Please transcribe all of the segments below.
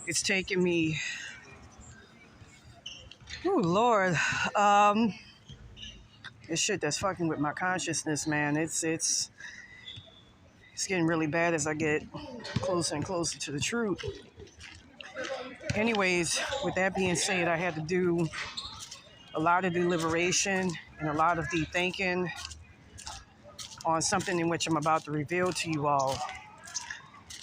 It's taken me, oh Lord, this shit that's fucking with my consciousness, man. It's getting really bad as I get closer and closer to the truth. Anyways, with that being said, I had to do a lot of deliberation and a lot of deep thinking on something in which I'm about to reveal to you all.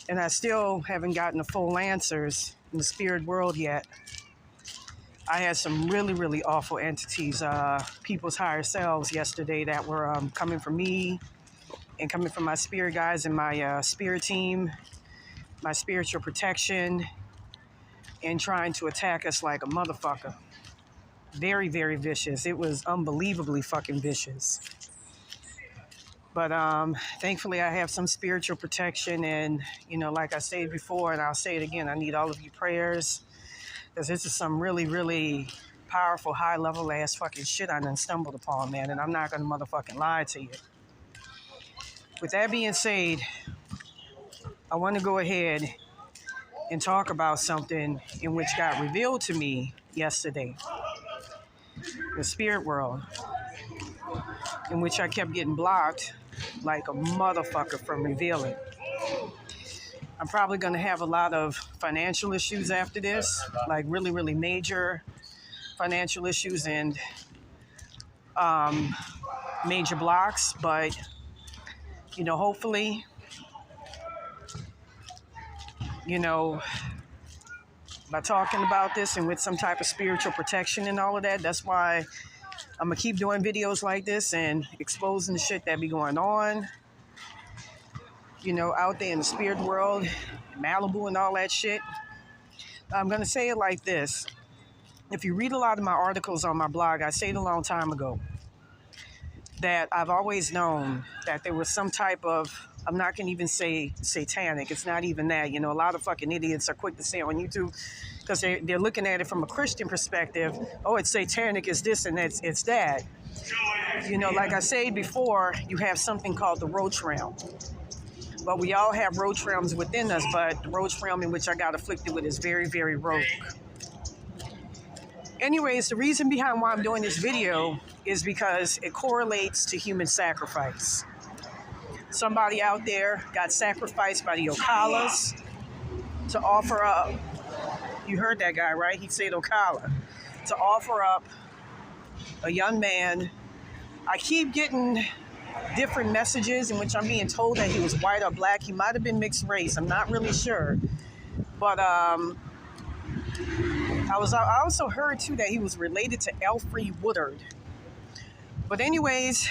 And I still haven't gotten the full answers in the spirit world yet. I had some really, really awful entities, people's higher selves yesterday that were coming for me and coming from my spirit guides and my spirit team, my spiritual protection, and trying to attack us like a motherfucker. Very, very vicious. It was unbelievably fucking vicious. But thankfully, I have some spiritual protection. And, you know, like I said before, and I'll say it again, I need all of your prayers. Because this is some really, really powerful, high-level ass fucking shit I done stumbled upon, man. And I'm not going to motherfucking lie to you. With that being said, I want to go ahead and talk about something in which got revealed to me yesterday. The spirit world. In which I kept getting blocked like a motherfucker from revealing. I'm probably going to have a lot of financial issues after this, like really, really major financial issues and major blocks. But, you know, hopefully, you know, by talking about this and with some type of spiritual protection and all of that, that's why I'm going to keep doing videos like this and exposing the shit that be going on, you know, out there in the spirit world, Malibu and all that shit. I'm going to say it like this. If you read a lot of my articles on my blog, I said a long time ago that I've always known that there was some type of, I'm not going to even say satanic. It's not even that. You know, a lot of fucking idiots are quick to say on YouTube because they're looking at it from a Christian perspective. Oh, it's satanic, it's this and it's that. You know, like I said before, you have something called the roach realm. But we all have roach realms within us, but the roach realm in which I got afflicted with is very, very rogue. Anyways, the reason behind why I'm doing this video is because it correlates to human sacrifice. Somebody out there got sacrificed by the Occalas to offer up, you heard that guy, right? He said Ocala, to offer up a young man. I keep getting different messages in which I'm being told that he was white or black. He might have been mixed race. I'm not really sure. But I also heard, too, that he was related to Woodard. But anyways,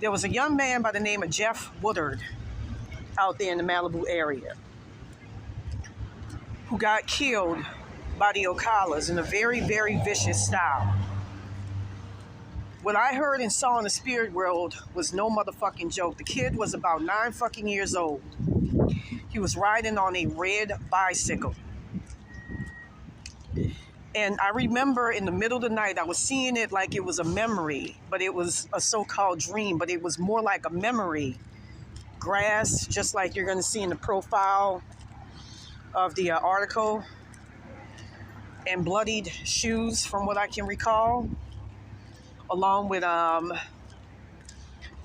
there was a young man by the name of Jeff Woodard out there in the Malibu area who got killed by the Occalas in a very, very vicious style. What I heard and saw in the spirit world was no motherfucking joke. The kid was about 9 fucking years old. He was riding on a red bicycle. And I remember in the middle of the night, I was seeing it like it was a memory, but it was a so-called dream, but it was more like a memory. Grass, just like you're going to see in the profile of the article, and bloodied shoes from what I can recall, along with,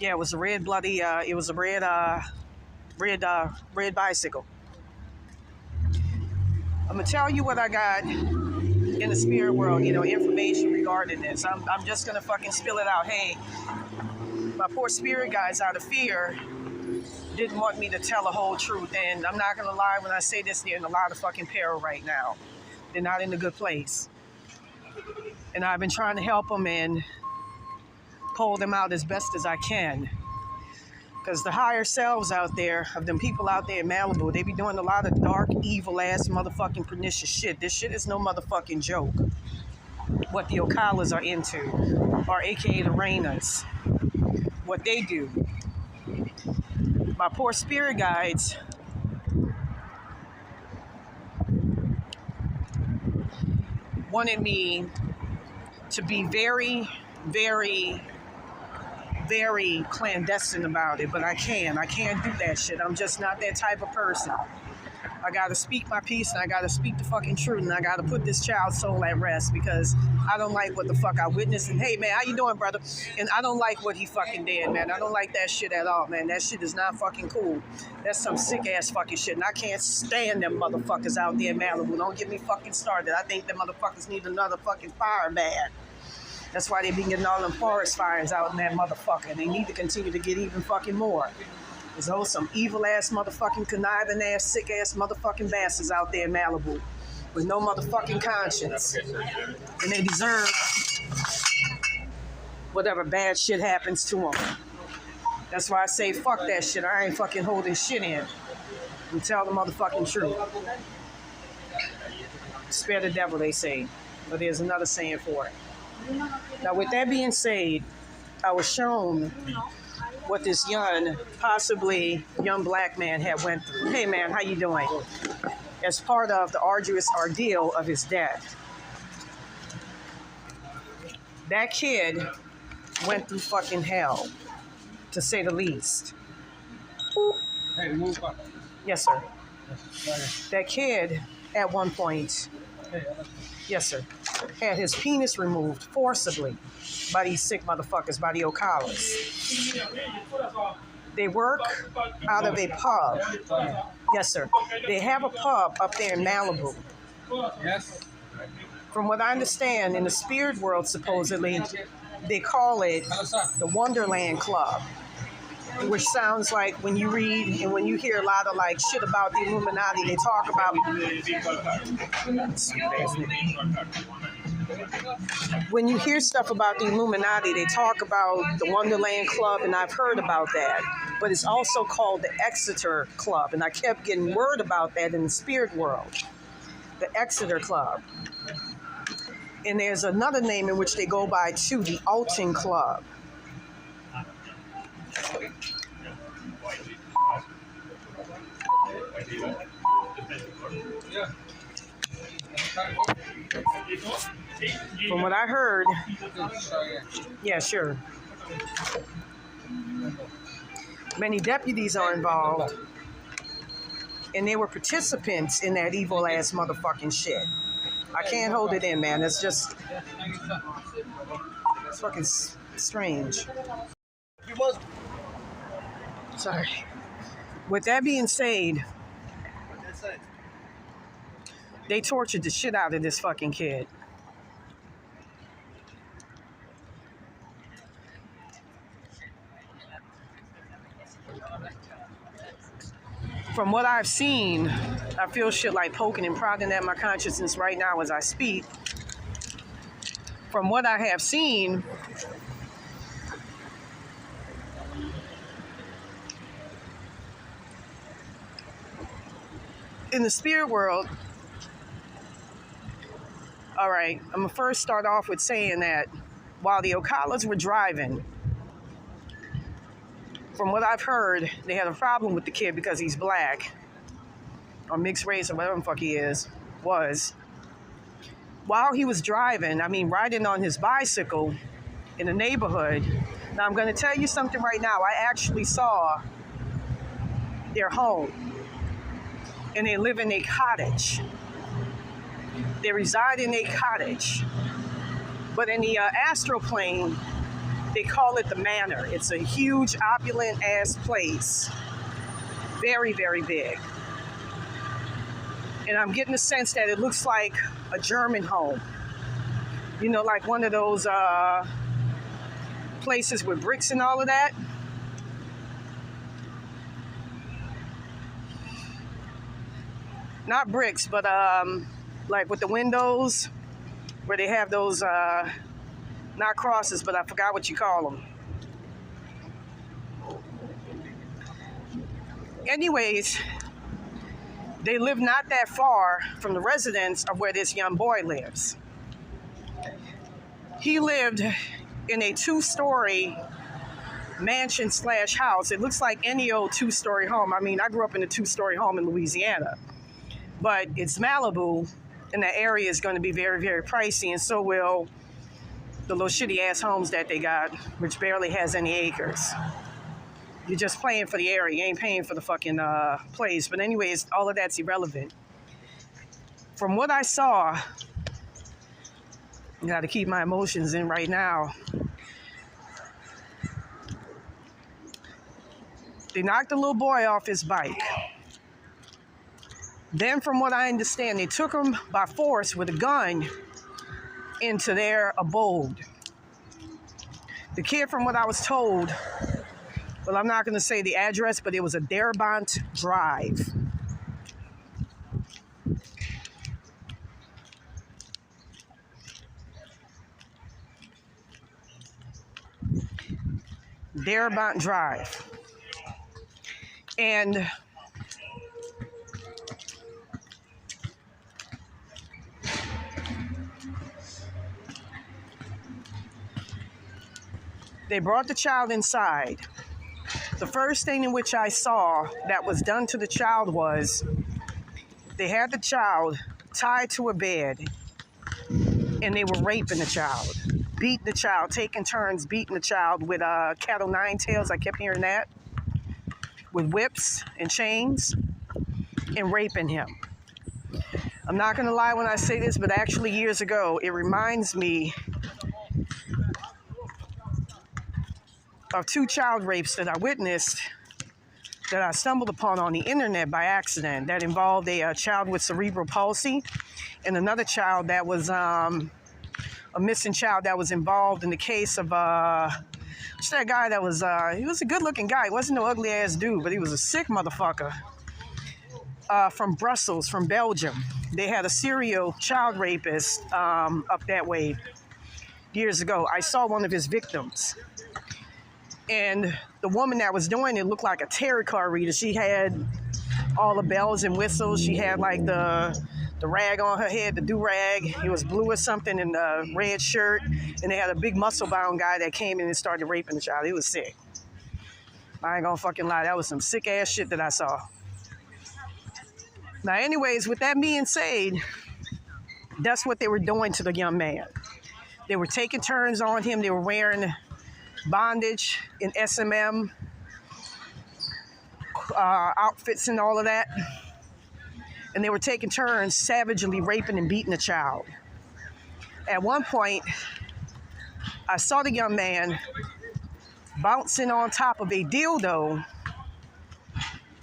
it was a red bloody, it was a red bicycle. I'm going to tell you what I got in the spirit world, you know, information regarding this. I'm just going to fucking spill it out. Hey, my poor spirit guides, out of fear, didn't want me to tell the whole truth. And I'm not going to lie when I say this, they're in a lot of fucking peril right now. They're not in a good place. And I've been trying to help them and pull them out as best as I can. Because the higher selves out there, of them people out there in Malibu, they be doing a lot of dark, evil-ass, motherfucking pernicious shit. This shit is no motherfucking joke. What the Occalas are into, or a.k.a. the Rainas. What they do. My poor spirit guides wanted me to be very, very, very clandestine about it, but I can't do that shit. I'm just not that type of person. I gotta speak my piece and I gotta speak the fucking truth and I gotta put this child's soul at rest because I don't like what the fuck I witnessed. And hey man, how you doing, brother? And I don't like what he fucking did, man. I don't like that shit at all, man. That shit is not fucking cool. That's some sick ass fucking shit. And I can't stand them motherfuckers out there in Malibu. Don't get me fucking started. I think them motherfuckers need another fucking fire bad. That's why they been getting all them forest fires out in that motherfucker. And they need to continue to get even fucking more. There's those some evil ass motherfucking conniving ass sick ass motherfucking bastards out there in Malibu with no motherfucking conscience. And they deserve whatever bad shit happens to them. That's why I say fuck that shit. I ain't fucking holding shit in. And tell the motherfucking truth. Spare the devil, they say. But there's another saying for it. Now with that being said, I was shown what this possibly young black man had went through. Hey man, how you doing? As part of the arduous ordeal of his death. That kid went through fucking hell, to say the least. Hey, move up. Yes, sir. That kid, at one point, yes, sir, had his penis removed forcibly by these sick motherfuckers, by the Occalas. They work out of a pub. Yes, sir. They have a pub up there in Malibu. Yes. From what I understand, in the spirit world, supposedly, they call it the Wonderland Club, which sounds like when you read and when you hear a lot of like shit about the Illuminati, they talk about when you hear stuff about the Illuminati, they talk about the Wonderland Club, and I've heard about that. But it's also called the Exeter Club, and I kept getting word about that in the spirit world. The Exeter Club. And there's another name in which they go by too, the Alton Club. From what I heard, yeah, sure. Many deputies are involved, and they were participants in that evil ass motherfucking shit. I can't hold it in, man. It's just, it's fucking strange. Sorry. With that being said, they tortured the shit out of this fucking kid. From what I've seen, I feel shit like poking and prodding at my consciousness right now as I speak. From what I have seen, in the spirit world, all right, I'm gonna first start off with saying that while the Occalas were driving, from what I've heard, they had a problem with the kid because he's black or mixed race or whatever the fuck he was. While he was driving, riding on his bicycle in the neighborhood. Now, I'm going to tell you something right now. I actually saw their home, and they live in a cottage. They reside in a cottage. But in the astral plane, they call it the manor. It's a huge, opulent-ass place. Very, very big. And I'm getting the sense that it looks like a German home. You know, like one of those places with bricks and all of that. Not bricks, but like with the windows, where they have those, not crosses, but I forgot what you call them. Anyways, they live not that far from the residence of where this young boy lives. He lived in a 2-story mansion / house. It looks like any old 2-story home. I grew up in a 2-story home in Louisiana, but it's Malibu, and the area is going to be very, very pricey, and so will the little shitty ass homes that they got, which barely has any acres. You're just playing for the area. You ain't paying for the fucking place. But anyways, all of that's irrelevant. From what I saw, I got to keep my emotions in right now. They knocked the little boy off his bike. Then from what I understand, they took him by force with a gun into their abode. The kid, from what I was told, well, I'm not going to say the address, but it was a Darabont Drive. Darabont Drive. And they brought the child inside. The first thing in which I saw that was done to the child was they had the child tied to a bed and they were raping the child, beating the child, taking turns beating the child with cattle nine tails. I kept hearing that. With whips and chains and raping him. I'm not going to lie when I say this, but actually years ago, it reminds me of 2 child rapes that I witnessed, that I stumbled upon on the internet by accident, that involved a child with cerebral palsy and another child that was a missing child that was involved in the case of what's that guy that was he was a good-looking guy. He wasn't no ugly-ass dude, but he was a sick motherfucker. From Brussels, from Belgium. They had a serial child rapist up that way years ago. I saw one of his victims. And the woman that was doing it looked like a tarot card reader. She had all the bells and whistles. She had like the rag on her head, the do-rag. It was blue or something in the red shirt. And they had a big muscle-bound guy that came in and started raping the child. He was sick. I ain't gonna fucking lie. That was some sick-ass shit that I saw. Now, anyways, with that being said, that's what they were doing to the young man. They were taking turns on him. They were wearing bondage and SMM outfits and all of that. And they were taking turns savagely raping and beating the child. At one point, I saw the young man bouncing on top of a dildo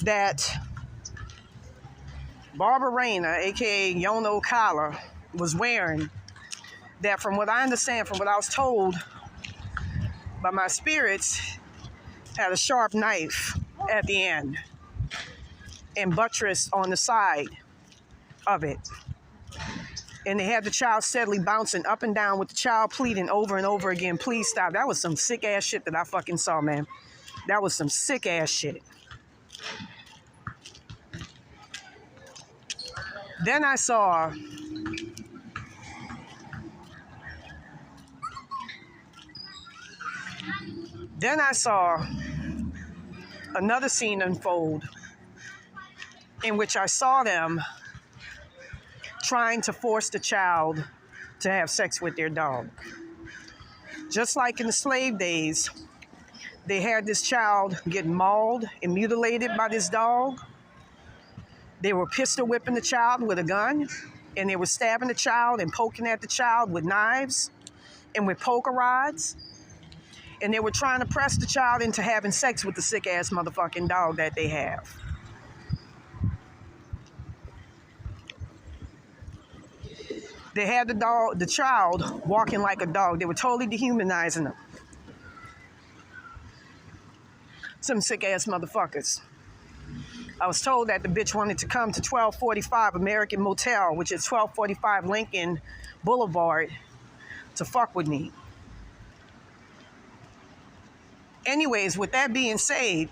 that Barbara Rayner, a.k.a. Yona Occalas, was wearing, that from what I understand, from what I was told by my spirits, had a sharp knife at the end and buttress on the side of it. And they had the child steadily bouncing up and down with the child pleading over and over again, please stop. That was some sick-ass shit that I fucking saw, man. That was some sick-ass shit. Then I saw another scene unfold in which I saw them trying to force the child to have sex with their dog. Just like in the slave days, they had this child get mauled and mutilated by this dog. They were pistol whipping the child with a gun, and they were stabbing the child and poking at the child with knives and with poker rods. And they were trying to press the child into having sex with the sick-ass motherfucking dog that they have. They had the child walking like a dog. They were totally dehumanizing him. Some sick-ass motherfuckers. I was told that the bitch wanted to come to 1245 American Motel, which is 1245 Lincoln Boulevard, to fuck with me. Anyways, with that being said,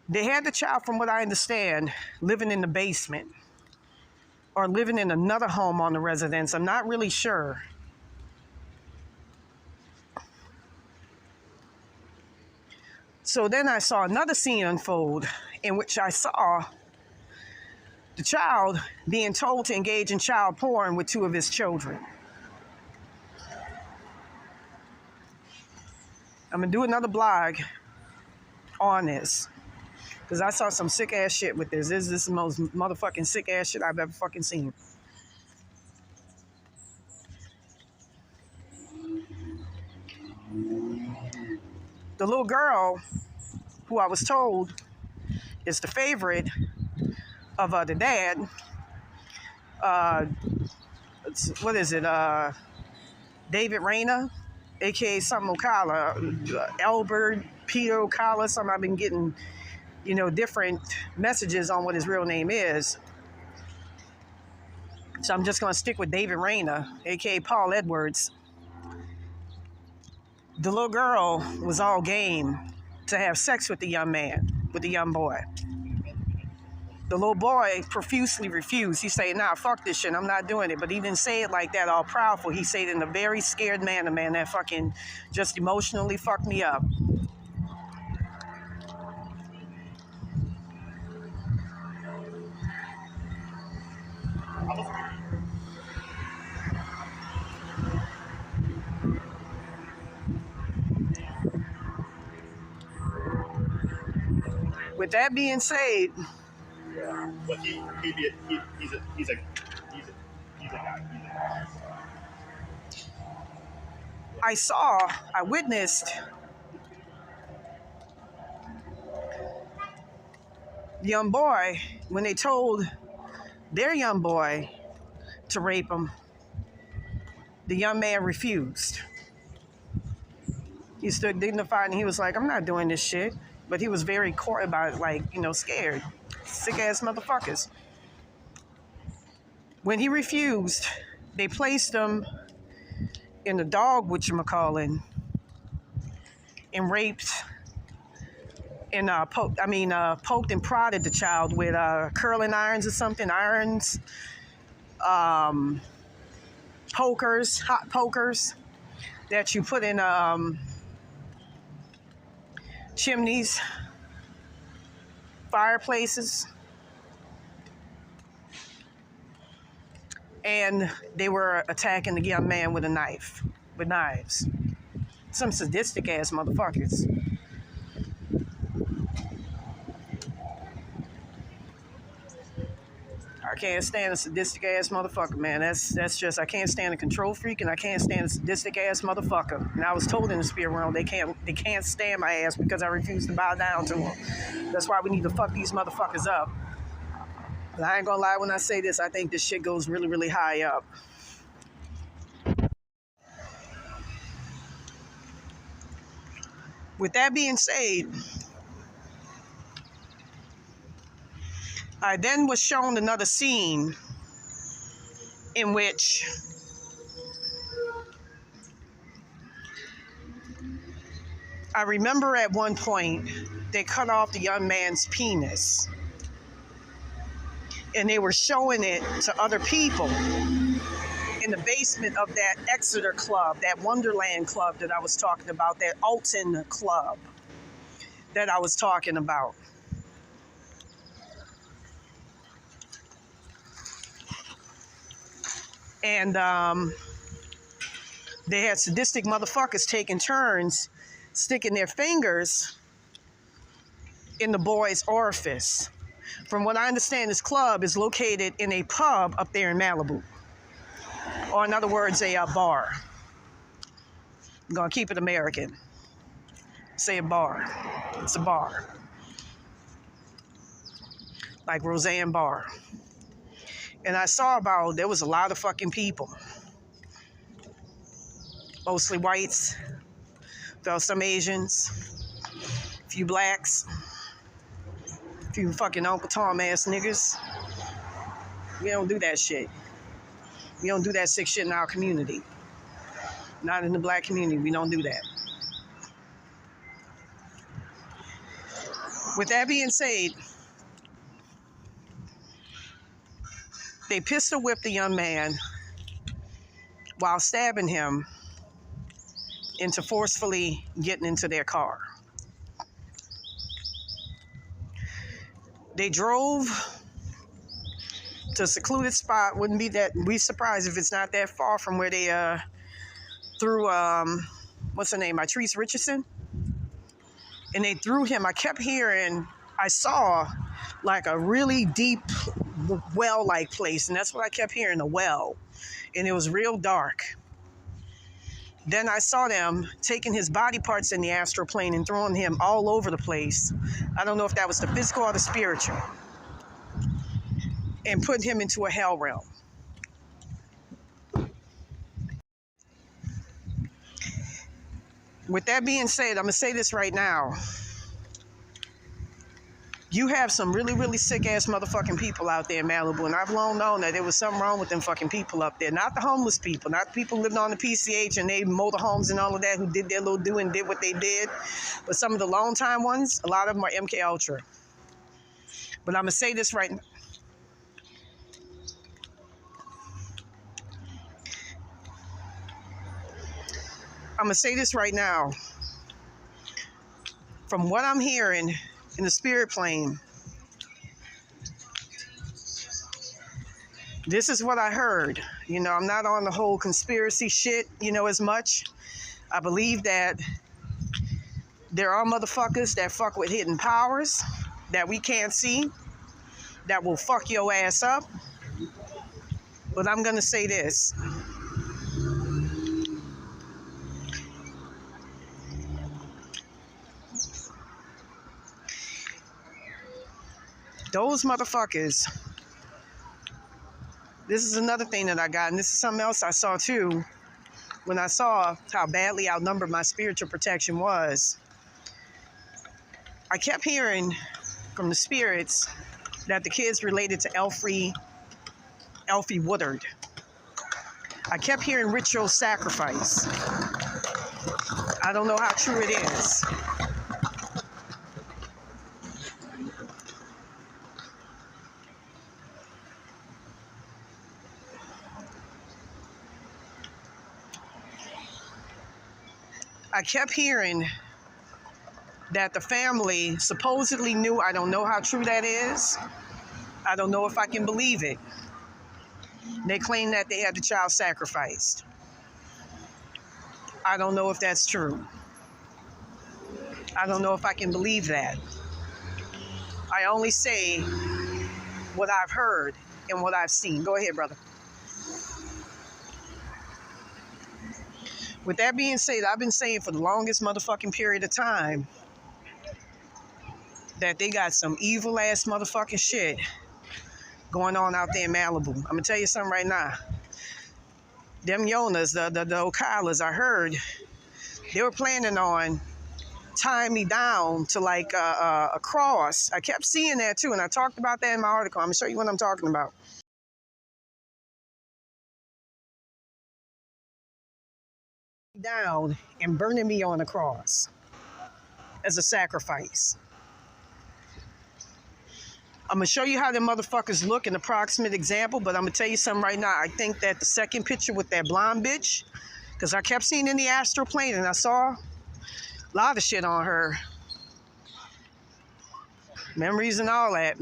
they had the child, from what I understand, living in the basement or living in another home on the residence. I'm not really sure. So then I saw another scene unfold in which I saw the child being told to engage in child porn with 2 of his children. I'm gonna do another blog on this because I saw some sick ass shit with this. This is the most motherfucking sick ass shit I've ever fucking seen. The little girl who I was told is the favorite of the dad. What is it? David Rayner, aka something Ocala, Albert Peter Ocala. Something I've been getting, different messages on what his real name is. So I'm just gonna stick with David Rayner, aka Paul Edwards. The little girl was all game to have sex with the young man, with the young boy. The little boy profusely refused. He said, nah, fuck this shit, I'm not doing it. But he didn't say it like that, all proudful. He said it in a very scared manner, man, that fucking just emotionally fucked me up. With that being said, yeah, but he's a guy. I witnessed the young boy when they told their young boy to rape him. The young man refused. He stood dignified and he was like, I'm not doing this shit. But he was very coy about it, like, scared. Sick ass motherfuckers. When he refused, they placed him in the dog, whatchamacallit, and raped and poked and prodded the child with curling irons or something, pokers, hot pokers that you put in chimneys, fireplaces. And they were attacking the young man with knives. Some sadistic ass motherfuckers. I can't stand a sadistic ass motherfucker, man. That's just, I can't stand a control freak and I can't stand a sadistic ass motherfucker. And I was told in the spirit realm they can't stand my ass because I refuse to bow down to them. That's why we need to fuck these motherfuckers up. But I ain't gonna lie when I say this, I think this shit goes really, really high up. With that being said, I then was shown another scene in which I remember at one point they cut off the young man's penis and they were showing it to other people in the basement of that Exeter club, that Wonderland club that I was talking about, that Alton club that I was talking about. And they had sadistic motherfuckers taking turns sticking their fingers in the boy's orifice. From what I understand, this club is located in a pub up there in Malibu. Or in other words, a bar. I'm going to keep it American. Say a bar. It's a bar. Like Roseanne Barr. And I saw there was a lot of fucking people. Mostly whites. Felt some Asians. A few blacks. A few fucking Uncle Tom ass niggas. We don't do that shit. We don't do that sick shit in our community. Not in the black community. We don't do that. With that being said, they pistol whipped the young man while stabbing him into forcefully getting into their car. They drove to a secluded spot. Wouldn't be surprised if it's not that far from where they threw what's her name, Patrice Richardson, and they threw him. I kept hearing, I saw like a really deep well-like place, and that's what I kept hearing, a well, and it was real dark. Then I saw them taking his body parts in the astral plane and throwing him all over the place. I don't know if that was the physical or the spiritual, and putting him into a hell realm. With that being said, I'm going to say this right now. You have some really, really sick-ass motherfucking people out there in Malibu, and I've long known that there was something wrong with them fucking people up there. Not the homeless people, not the people living on the PCH and they motorhomes and all of that who did their little do and did what they did, but some of the long-time ones, a lot of them are MK Ultra. But I'm going to say this right now. I'm going to say this right now. From what I'm hearing in the spirit plane, this is what I heard. You know, I'm not on the whole conspiracy shit, you know, as much. I believe that there are motherfuckers that fuck with hidden powers that we can't see, that will fuck your ass up. But I'm going to say this. Those motherfuckers, this is another thing that I got, and this is something else I saw too, when I saw how badly outnumbered my spiritual protection was. I kept hearing from the spirits that the kids related to Elfie Woodard. I kept hearing ritual sacrifice. I don't know how true it is. I kept hearing that the family supposedly knew. I don't know how true that is. I don't know if I can believe it. They claim that they had the child sacrificed. I don't know if that's true. I don't know if I can believe that. I only say what I've heard and what I've seen. Go ahead, brother. With that being said, I've been saying for the longest motherfucking period of time that they got some evil ass motherfucking shit going on out there in Malibu. I'm gonna tell you something right now. Them Yonas, the Occalas, I heard they were planning on tying me down to like a cross. I kept seeing that too, and I talked about that in my article. I'm gonna show you what I'm talking about. Down and burning me on a cross as a sacrifice. I'm gonna show you how them motherfuckers look, an approximate example, but I'm gonna tell you something right now. I think that the second picture with that blonde bitch, because I kept seeing in the astral plane and I saw a lot of shit on her, memories and all that,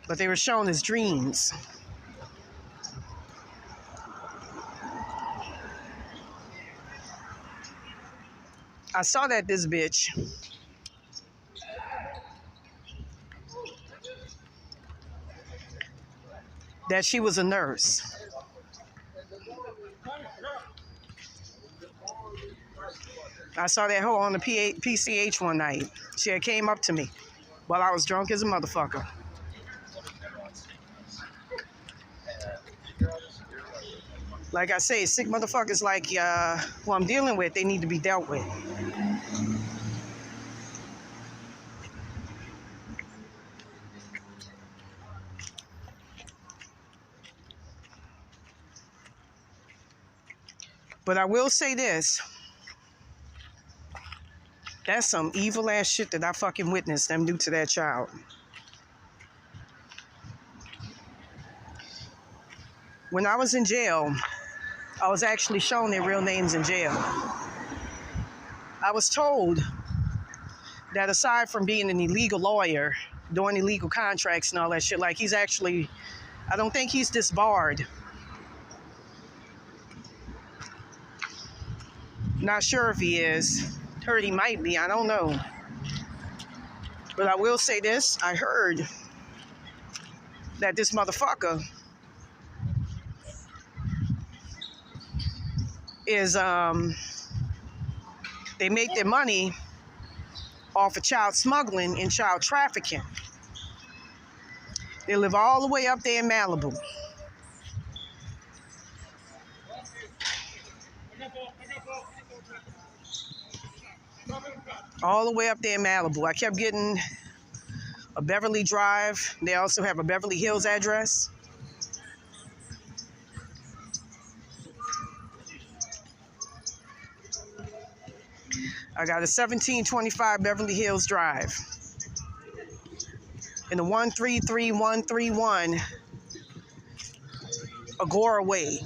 but they were shown as dreams. I saw that this bitch that she was a nurse. I saw that hoe on the PCH one night. She had came up to me while I was drunk as a motherfucker. Like I say, sick motherfuckers like who I'm dealing with, they need to be dealt with. But I will say this. That's some evil ass shit that I fucking witnessed them do to that child. When I was in jail, I was actually shown their real names in jail. I was told that aside from being an illegal lawyer, doing illegal contracts and all that shit, like he's actually, I don't think he's disbarred. Not sure if he is. Heard he might be, I don't know. But I will say this, I heard that this motherfucker is, they make their money off of child smuggling and child trafficking. They live all the way up there in Malibu. All the way up there in Malibu. I kept getting a Beverly Drive. They also have a Beverly Hills address. I got a 1725 Beverly Hills Drive. In the 133131 Agora Way.